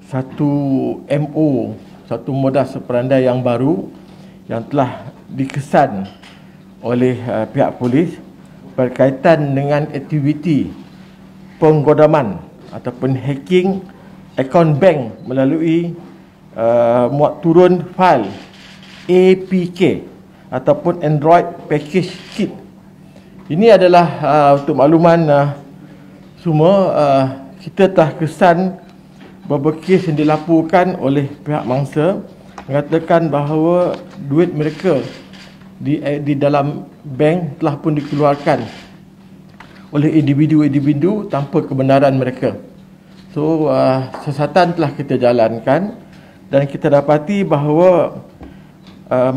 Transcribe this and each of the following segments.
satu MO, satu modus operandi yang baru yang telah dikesan oleh pihak polis berkaitan dengan aktiviti penggodaman ataupun hacking akaun bank melalui muat turun fail APK ataupun Android Package Kit. Ini adalah untuk makluman semua, kita telah kesan beberapa kes yang dilaporkan oleh pihak mangsa mengatakan bahawa duit mereka di dalam bank telah pun dikeluarkan oleh individu-individu tanpa kebenaran mereka. So siasatan telah kita jalankan dan kita dapati bahawa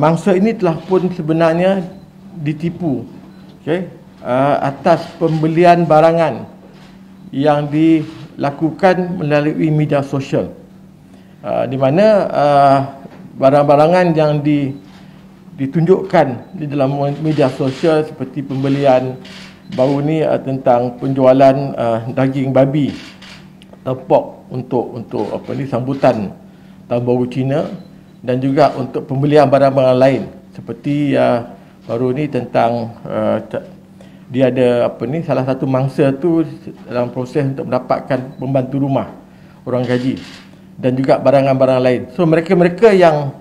mangsa ini telah pun sebenarnya ditipu, atas pembelian barangan yang dilakukan melalui media sosial, di mana barang-barangan yang ditunjukkan di dalam media sosial seperti pembelian baru ni tentang penjualan daging babi atau pork untuk sambutan Tahun Baru Cina, dan juga untuk pembelian barang-barang lain seperti baru ni tentang dia ada salah satu mangsa tu dalam proses untuk mendapatkan pembantu rumah orang gaji dan juga barang-barang lain. So mereka-mereka yang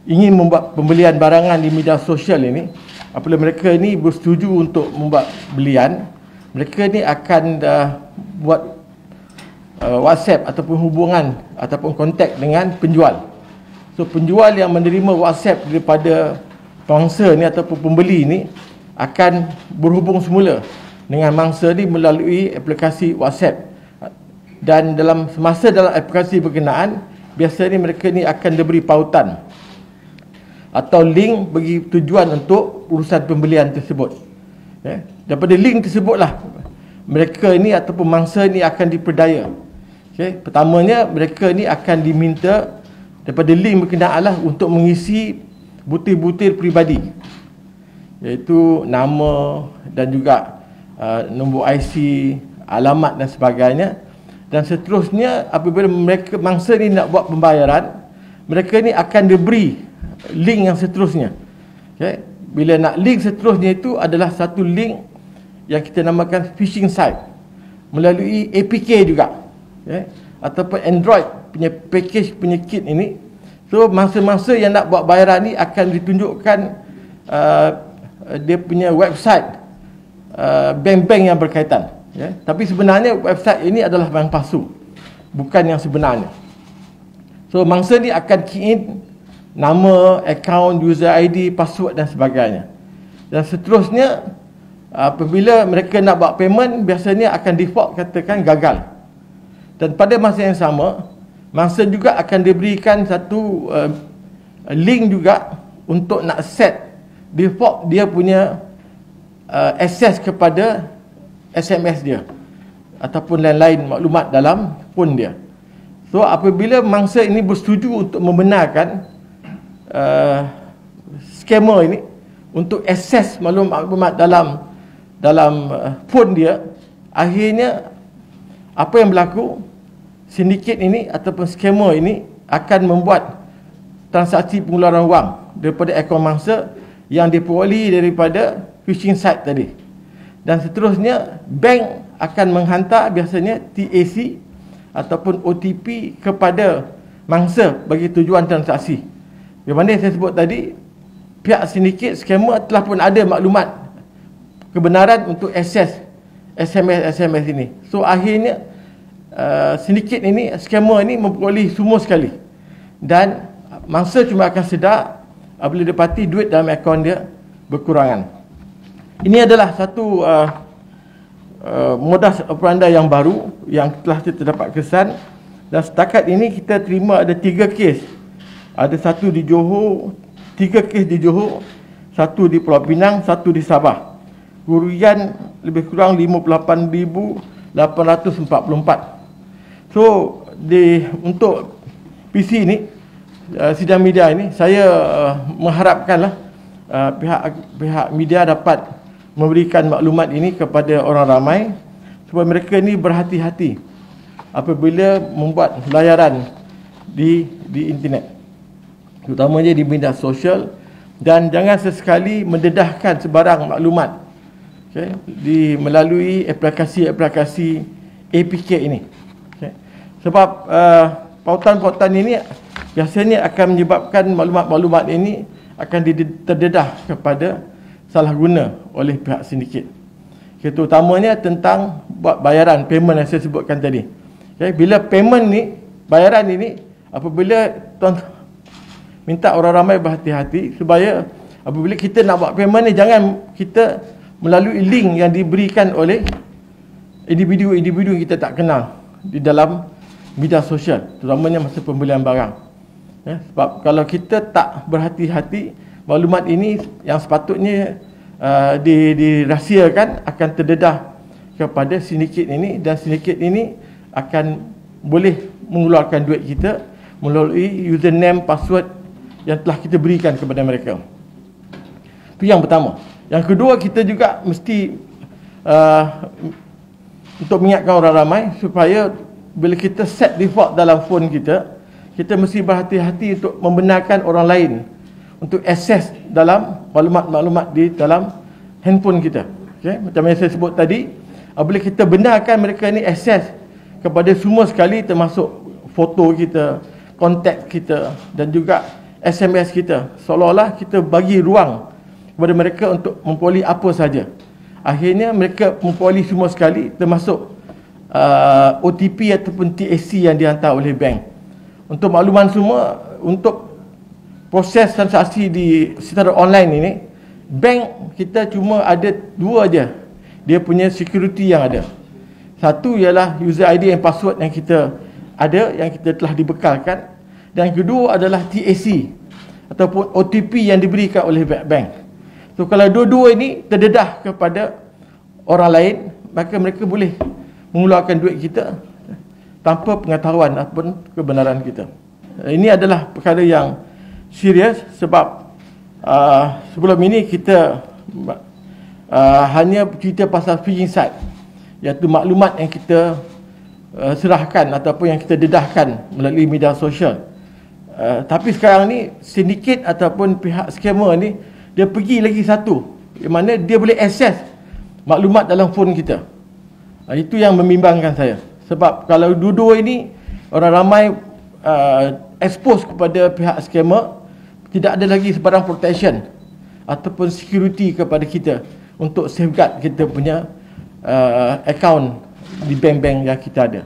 ingin membuat pembelian barangan di media sosial ini, apabila mereka ini bersetuju untuk membuat belian, mereka ni akan buat WhatsApp ataupun hubungan ataupun kontak dengan penjual. So penjual yang menerima WhatsApp daripada mangsa ni ataupun pembeli ni akan berhubung semula dengan mangsa ni melalui aplikasi WhatsApp, dan semasa dalam aplikasi berkenaan biasanya mereka ni akan diberi pautan atau link bagi tujuan untuk urusan pembelian tersebut. Daripada link tersebutlah mereka ni ataupun mangsa ni akan diperdaya. Pertamanya mereka ni akan diminta daripada link berkenaan untuk mengisi butir-butir peribadi, iaitu nama dan juga nombor IC, alamat dan sebagainya. Dan seterusnya apabila mangsa ni nak buat pembayaran, mereka ni akan diberi link yang seterusnya. Bila nak link seterusnya itu adalah satu link yang kita namakan phishing site melalui APK juga, ataupun Android punya package punya kit ini. So mangsa-mangsa yang nak buat bayaran ni akan ditunjukkan dia punya website bank-bank yang berkaitan, tapi sebenarnya website ini adalah yang palsu, bukan yang sebenarnya. So mangsa ni akan key in nama, akaun, user ID, password dan sebagainya. Dan seterusnya apabila mereka nak buat payment, biasanya akan default katakan gagal. Dan pada masa yang sama, mangsa juga akan diberikan satu link juga untuk nak set default dia punya access kepada SMS dia ataupun lain-lain maklumat dalam phone dia. So apabila mangsa ini bersetuju untuk membenarkan scammer ini untuk access maklumat dalam phone dia, akhirnya apa yang berlaku, sindiket ini ataupun scammer ini akan membuat transaksi pengeluaran wang daripada akaun mangsa yang diperoleh daripada phishing site tadi. Dan seterusnya bank akan menghantar biasanya TAC ataupun OTP kepada mangsa bagi tujuan transaksi. Yang mana saya sebut tadi, pihak sindiket scammer telah pun ada maklumat kebenaran untuk akses SMS ini. So akhirnya sindiket ini, scammer ini memperoleh semua sekali, dan mangsa cuma akan sedar apabila dapati duit dalam akaun dia berkurangan. Ini adalah satu modus operandi yang baru yang telah kita dapat kesan, dan setakat ini kita terima ada 3 kes. Ada satu di Johor, 3 kes di Johor, satu di Pulau Pinang, satu di Sabah. Kerugian lebih kurang 58,844. So untuk PC ni, sidang media ini, saya mengharapkanlah pihak media dapat memberikan maklumat ini kepada orang ramai supaya mereka ni berhati-hati apabila membuat layaran di internet, terutamanya di media sosial, dan jangan sesekali mendedahkan sebarang maklumat melalui aplikasi APK ini. Sebab pautan-pautan ini biasanya akan menyebabkan maklumat-maklumat ini akan terdedah kepada salah guna oleh pihak sindiket. Terutamanya tentang buat bayaran, payment yang saya sebutkan tadi. Bila payment ni, bayaran ini, apabila tuan minta orang ramai berhati-hati supaya apabila kita nak buat payment ni, jangan kita melalui link yang diberikan oleh individu-individu yang kita tak kenal di dalam media sosial, terutamanya masa pembelian barang. Sebab kalau kita tak berhati-hati, maklumat ini yang sepatutnya dirahsiakan akan terdedah kepada sindiket ini, dan sindiket ini akan boleh mengeluarkan duit kita melalui username, password yang telah kita berikan kepada mereka. Itu yang pertama. Yang kedua, kita juga mesti untuk mengingatkan orang ramai supaya bila kita set default dalam phone kita, kita mesti berhati-hati untuk membenarkan orang lain untuk akses dalam maklumat-maklumat di dalam handphone kita. Macam yang saya sebut tadi, apabila kita benarkan mereka ni akses kepada semua sekali, termasuk foto kita, kontak kita dan juga SMS kita, seolah-olah kita bagi ruang kepada mereka untuk memperoleh apa saja. Akhirnya mereka memperoleh semua sekali, termasuk OTP ataupun TAC yang dihantar oleh bank. Untuk makluman semua, untuk proses transaksi secara online ini, bank kita cuma ada dua aja dia punya security yang ada. Satu ialah user ID dan password yang kita ada, yang kita telah dibekalkan, dan kedua adalah TAC ataupun OTP yang diberikan oleh bank. So kalau dua-dua ini terdedah kepada orang lain, maka mereka boleh mengeluarkan duit kita tanpa pengetahuan ataupun kebenaran kita. Ini adalah perkara yang serius, sebab sebelum ini kita hanya cerita pasal phishing site, iaitu maklumat yang kita serahkan ataupun yang kita dedahkan melalui media sosial. Tapi sekarang ni sindiket ataupun pihak scammer ni, dia pergi lagi satu, di mana dia boleh akses maklumat dalam phone kita. Itu yang membimbangkan saya. Sebab kalau dua-dua ini orang ramai expose kepada pihak scammer, tidak ada lagi sebarang protection ataupun security kepada kita untuk safeguard kita punya account di bank-bank yang kita ada.